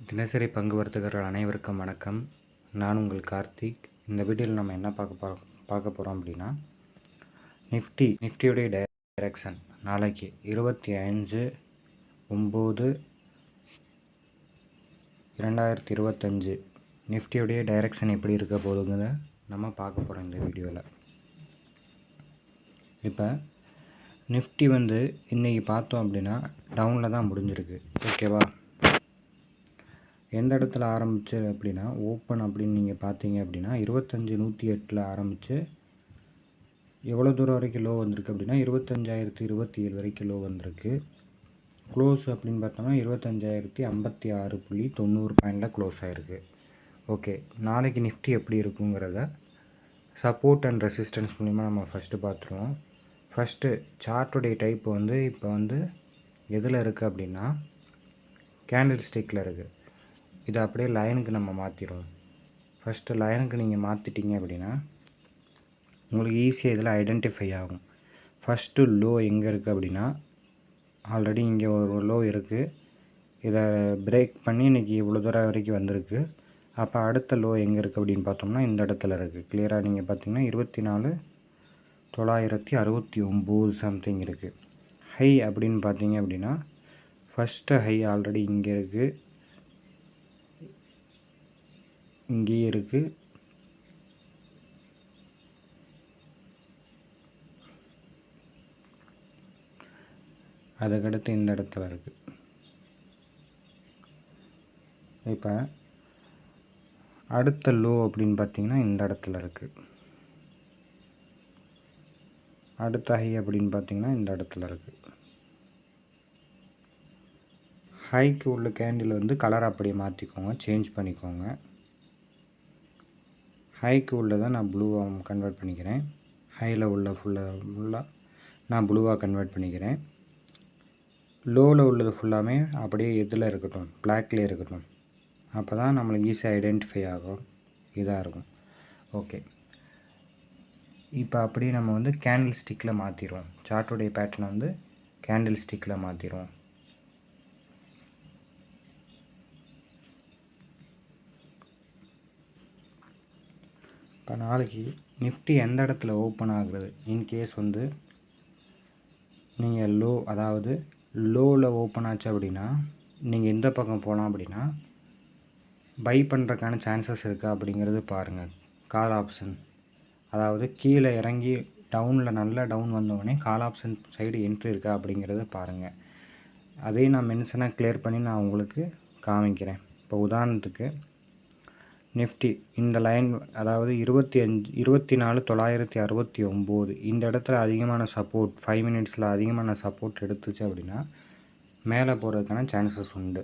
தினசரி பங்கு வர்த்தகர்கள் அனைவருக்கும் வணக்கம். நான் உங்கள் கார்த்திக். இந்த வீடியோவில் நம்ம என்ன பார்க்க போகிறோம் அப்படின்னா, நிஃப்டியோடைய டைரக்ஷன் நாளைக்கு 25/9/2025 நிஃப்டியோடைய டைரக்ஷன் எப்படி இருக்க போகுதுங்கிறத நம்ம பார்க்க போகிறோம் இந்த வீடியோவில். இப்போ நிஃப்டி இன்றைக்கி பார்த்தோம் அப்படின்னா டவுனில் தான் முடிஞ்சிருக்கு. ஓகேவா? எந்த இடத்துல ஆரம்பிச்சு அப்படின்னா ஓப்பன் அப்படின்னு நீங்கள் பார்த்தீங்க அப்படின்னா 25,108 ஆரம்பித்து எவ்வளோ தூரம் வரைக்கும் லோ வந்திருக்கு அப்படின்னா 25,027 வரைக்கும் லோ வந்திருக்கு. க்ளோஸ் அப்படின்னு பார்த்தோம்னா 25,056.90 பாயிண்டில் க்ளோஸ் ஆகிருக்கு. ஓகே, நாளைக்கு நிஃப்டி எப்படி இருக்குங்கிறத சப்போர்ட் அண்ட் ரெசிஸ்டன்ஸ் மூலிமா நம்ம ஃபஸ்ட்டு பார்த்துருவோம். ஃபஸ்ட்டு சார்ட்டுடைய டைப் இப்போ எதில் இருக்குது அப்படின்னா கேண்டில் ஸ்டிக்கில் இருக்குது. இதை அப்படியே லைனுக்கு நம்ம மாற்றிடுவோம். ஃபஸ்ட்டு லைனுக்கு நீங்கள் மாற்றிட்டீங்க அப்படின்னா உங்களுக்கு ஈஸியாக இதில் ஐடென்டிஃபை ஆகும். ஃபஸ்ட்டு லோ எங்கே இருக்குது அப்படின்னா ஆல்ரெடி இங்கே ஒரு லோ இருக்குது. இதை பிரேக் பண்ணி இன்றைக்கி இவ்வளோ தூரம் வரைக்கும் வந்திருக்கு. அப்போ அடுத்த லோ எங்கே இருக்குது அப்படின்னு பார்த்தோம்னா இந்த இடத்துல இருக்குது. கிளியராக நீங்கள் பார்த்தீங்கன்னா 24,969 சம்திங் இருக்குது. ஹை அப்படின்னு பார்த்தீங்க அப்படின்னா ஃபஸ்ட்டு ஹை ஆல்ரெடி இங்கே இருக்குது, இங்கேயே இருக்குது. அதுக்கடுத்து இந்த இடத்துல இருக்குது. இப்போ அடுத்த லோ அப்படின்னு பார்த்தீங்கன்னா இந்த இடத்துல இருக்குது. அடுத்த ஹை அப்படின்னு பார்த்தீங்கன்னா இந்த இடத்துல இருக்குது. ஹைக்கு உள்ள கேண்டில் கலர் அப்படியே மாற்றிக்கோங்க, சேஞ்ச் பண்ணிக்கோங்க. ஹைக்கு உள்ளதை நான் ப்ளூவாக கன்வெர்ட் பண்ணிக்கிறேன். ஹையில் உள்ள ஃபுல்லாக நான் ப்ளூவாக கன்வெர்ட் பண்ணிக்கிறேன். லோவில் உள்ளது ஃபுல்லாமே அப்படியே இதில் இருக்கட்டும், பிளாக்லேயே இருக்கட்டும். அப்போ தான் நம்மளுக்கு ஈஸியாக ஐடென்டிஃபை ஆகும், இதாக இருக்கும். ஓகே, இப்போ அப்படியே நம்ம கேண்டில் ஸ்டிக்கில் மாற்றிடுவோம். சார்ட்டுடைய பேட்டர்னை கேண்டில் ஸ்டிக்கில் மாற்றிடுவோம். இப்போ நாளைக்கு நிஃப்டி எந்த இடத்துல ஓப்பன் ஆகுறது, இன்கேஸ் நீங்கள் அதாவது லோவில் ஓப்பன் ஆச்சு அப்படின்னா நீங்கள் எந்த பக்கம் போகலாம் அப்படின்னா பை பண்ணுறதுக்கான சான்சஸ் இருக்கா அப்படிங்கிறது பாருங்கள். கால் ஆப்ஷன், அதாவது கீழே இறங்கி டவுனில் நல்லா டவுன் வந்தோடனே கால் ஆப்ஷன் சைடு என்ட்ரி இருக்கா அப்படிங்கிறத பாருங்கள். அதையும் நான் மென்ஷனாக கிளியர் பண்ணி நான் உங்களுக்கு காமிக்கிறேன். இப்போ உதாரணத்துக்கு நிஃப்டி இந்த லைன், அதாவது 24,969 இந்த இடத்துல அதிகமான சப்போர்ட் 5 மினிட்ஸில் அதிகமான சப்போர்ட் எடுத்துச்சு அப்படின்னா மேலே போகிறதுக்கான சான்சஸ் உண்டு.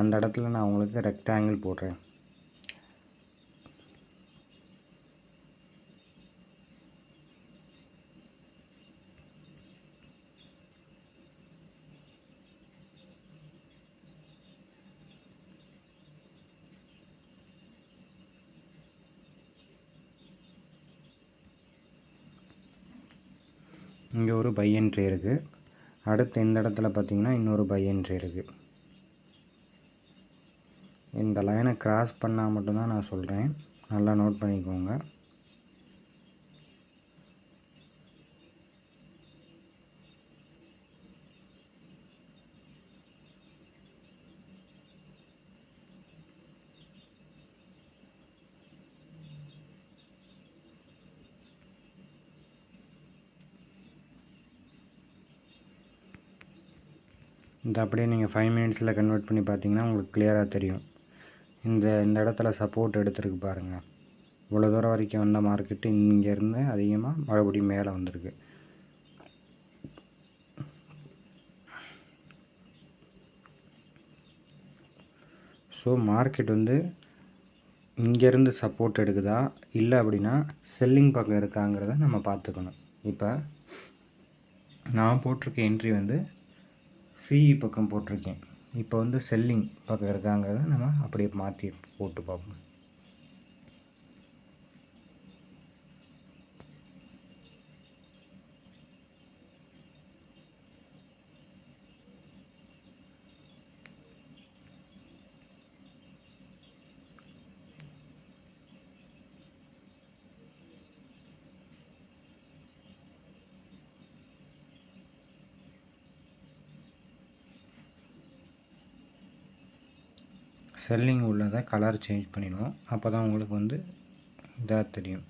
அந்த இடத்துல நான் உங்களுக்கு ரெக்டாங்கிள் போடுறேன். இங்கே ஒரு பை என்ட்ரி இருக்குது. அடுத்து இந்த இடத்துல பார்த்திங்கன்னா இன்னொரு பை என்ட்ரி இருக்குது. இந்த லைனை கிராஸ் பண்ணால் மட்டும்தான் நான் சொல்கிறேன், நல்லா நோட் பண்ணிக்கோங்க. இந்த அப்படியே நீங்கள் 5 மினிட்ஸில் கன்வெர்ட் பண்ணி பார்த்தீங்கன்னா உங்களுக்கு கிளியராக தெரியும். இந்த இடத்துல சப்போர்ட் எடுத்துருக்கு பாருங்கள். இவ்வளோ தூரம் வரைக்கும் வந்த மார்க்கெட்டு இங்கேருந்து அதிகமாக மறுபடியும் மேலே வந்திருக்கு. ஸோ மார்க்கெட் இங்கேருந்து சப்போர்ட் எடுக்குதா இல்லை அப்படின்னா செல்லிங் பக்கம் இருக்காங்கிறத நம்ம பார்த்துக்கணும். இப்போ நான் போட்டிருக்க என்ட்ரி சிஇ பக்கம் போட்டிருக்கேன். இப்போ செல்லிங் பக்கம் இருக்காங்கிறத நம்ம அப்படியே மாற்றி போட்டு பார்ப்போம். செல்லிங் உள்ளதை கலர் சேஞ்ச் பண்ணிடும். அப்போ தான் உங்களுக்கு வந்து இதாக தெரியும்.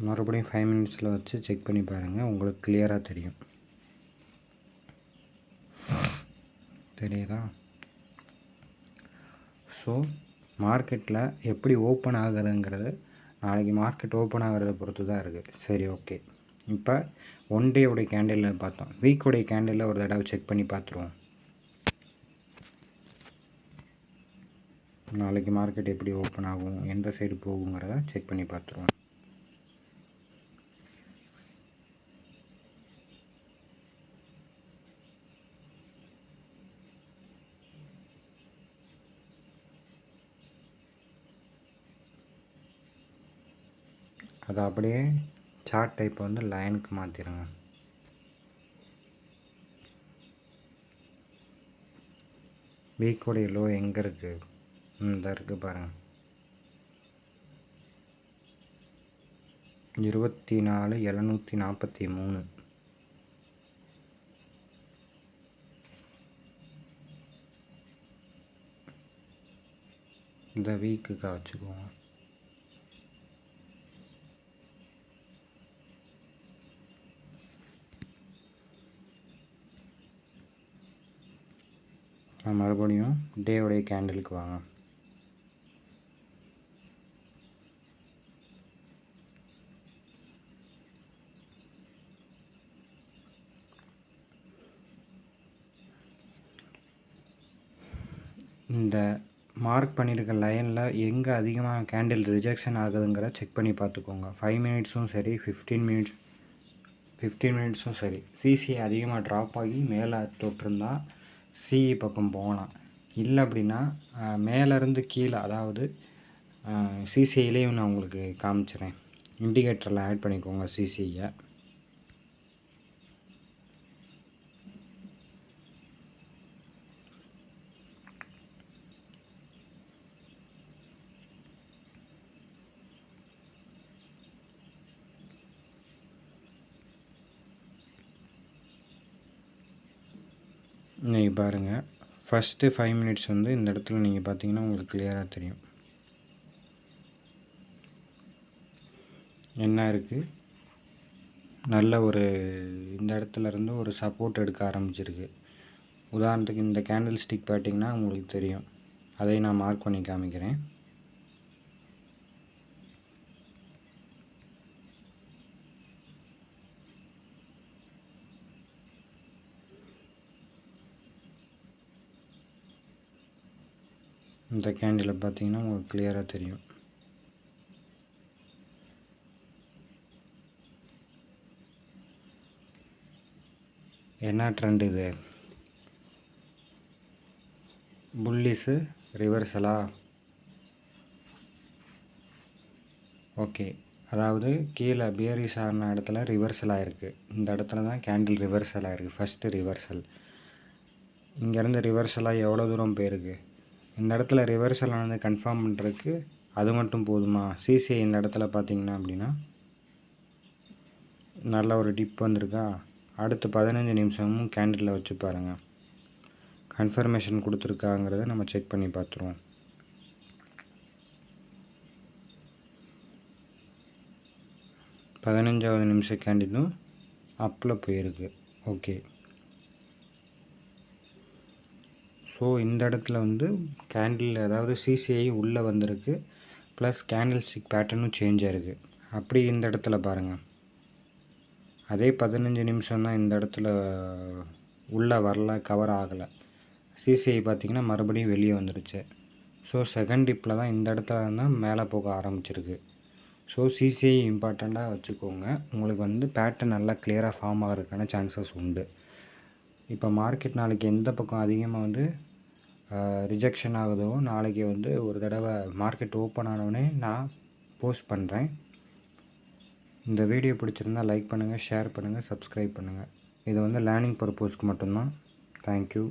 மறுபடியும் 5 மினிட்ஸில் வச்சு செக் பண்ணி பாருங்கள், உங்களுக்கு கிளியராக தெரியும். தெரியுதா? ஸோ மார்க்கெட்டில் எப்படி ஓப்பன் ஆகுதுங்கிறது நாளைக்கு மார்க்கெட் ஓப்பன் ஆகிறத பொறுத்து தான் இருக்குது. சரி, ஓகே. இப்போ 1 டேவுடைய கேண்டிலில் பார்த்தோம். வீக்குடைய கேண்டிலில் ஒரு தடவை செக் பண்ணி பார்த்துருவோம். நாளைக்கு மார்க்கெட் எப்படி ஓப்பன் ஆகும், எந்த சைடு போகுங்கிறத செக் பண்ணி பார்த்துருவோம். அதை அப்படியே சார்ட் டைப் வந்து லைனுக்கு மாற்றிடுங்க. வீக்குடைய லோ எங்கே இருக்குது? இந்த இருக்குது பாருங்கள், 24,743. இந்த வீக்குக்காக வச்சுக்குவோம். மறுபடியும் டேவுடைய கேண்டிலுக்கு வாங்க. இந்த மார்க் பண்ணியிருக்க லைனில் எங்கே அதிகமாக கேண்டில் ரிஜெக்ஷன் ஆகுதுங்கிற செக் பண்ணி பார்த்துக்கோங்க. 5 மினிட்ஸும் சரி, 15 மினிட்ஸும் சரி. சிசி அதிகமாக ட்ராப் ஆகி மேலே தொட்டிருந்தா சிஇ பக்கம் போகலாம். இல்லை அப்படின்னா மேலேருந்து கீழே, அதாவது சிசிஐலேயும் நான் உங்களுக்கு காமிச்சிறேன். இண்டிகேட்டரில் ஆட் பண்ணிக்கோங்க சிசிஐயை. நீங்கள் பாருங்கள், ஃபஸ்ட்டு 5 மினிட்ஸ் வந்து இந்த இடத்துல நீங்கள் பார்த்தீங்கன்னா உங்களுக்கு கிளியராக தெரியும் என்ன இருக்குது. நல்ல ஒரு இந்த இடத்துல இருந்து ஒரு சப்போர்ட் எடுக்க ஆரம்பிச்சிருக்கு. உதாரணத்துக்கு இந்த கேண்டில் ஸ்டிக் பார்த்தீங்கன்னா உங்களுக்கு தெரியும். அதை நான் மார்க் பண்ணி காமிக்கிறேன். இந்த கேண்டில் பார்த்தீங்கன்னா உங்களுக்கு கிளியராக தெரியும். என்ன ட்ரெண்ட் இது? புல்லிஸு ரிவர்சலா? ஓகே, அதாவது கீழே பியரிஸ் ஆன இடத்துல ரிவர்சல் ஆகிருக்கு. இந்த இடத்துல தான் கேண்டில் ரிவர்சல் ஆகிருக்கு. ஃபஸ்ட்டு ரிவர்சல் இங்கேருந்து ரிவர்சலாக எவ்வளோ தூரம் போயிருக்கு. இந்த இடத்துல ரிவர்சல் ஆனது கன்ஃபார்ம் பண்ணுறதுக்கு அது மட்டும் போதுமா? சிசிஐ இந்த இடத்துல பார்த்தீங்கன்னா அப்படின்னா நல்ல ஒரு டிப் வந்திருக்கா. அடுத்து 15 நிமிஷமும் கேண்டிலில் வச்சு பாருங்கள், கன்ஃபர்மேஷன் கொடுத்துருக்காங்கிறத நம்ம செக் பண்ணி பார்த்துருவோம். பதினஞ்சாவது நிமிஷம் கேண்டிலும் அப்பில் போயிருக்கு. ஓகே, ஸோ இந்த இடத்துல வந்து கேண்டில், அதாவது சிசிஐ உள்ளே வந்திருக்கு, ப்ளஸ் கேண்டில் ஸ்டிக் பேட்டர்னும் சேஞ்ச் ஆகிருக்கு. அப்படி இந்த இடத்துல பாருங்கள், அதே 15 நிமிஷம் தான் இந்த இடத்துல உள்ளே வரல, கவர் ஆகலை. சிசிஐ பார்த்திங்கன்னா மறுபடியும் வெளியே வந்துடுச்சு. ஸோ செகண்ட் டிப்பில் தான் இந்த இடத்துல தான் மேலே போக ஆரம்பிச்சிருக்கு. ஸோ சிசிஐ இம்பார்ட்டண்ட்டாக வச்சுக்கோங்க. உங்களுக்கு வந்து பேட்டர்ன் நல்லா கிளியராக ஃபார்ம் ஆகிறதுக்கான சான்சஸ் உண்டு. இப்போ மார்க்கெட் நாளைக்கு எந்த பக்கம் அதிகமாக வந்து ரிஜெக்ஷன் ஆகுதோ நாளைக்கு வந்து ஒரு தடவை மார்க்கெட் ஓப்பன் ஆனவுடனே நான் போஸ்ட் பண்ணுறேன். இந்த வீடியோ பிடிச்சிருந்தால் லைக் பண்ணுங்கள், ஷேர் பண்ணுங்கள், சப்ஸ்கிரைப் பண்ணுங்கள். இது வந்து லேர்னிங் பர்பஸ்க்கு மட்டும்தான். தேங்க்யூ.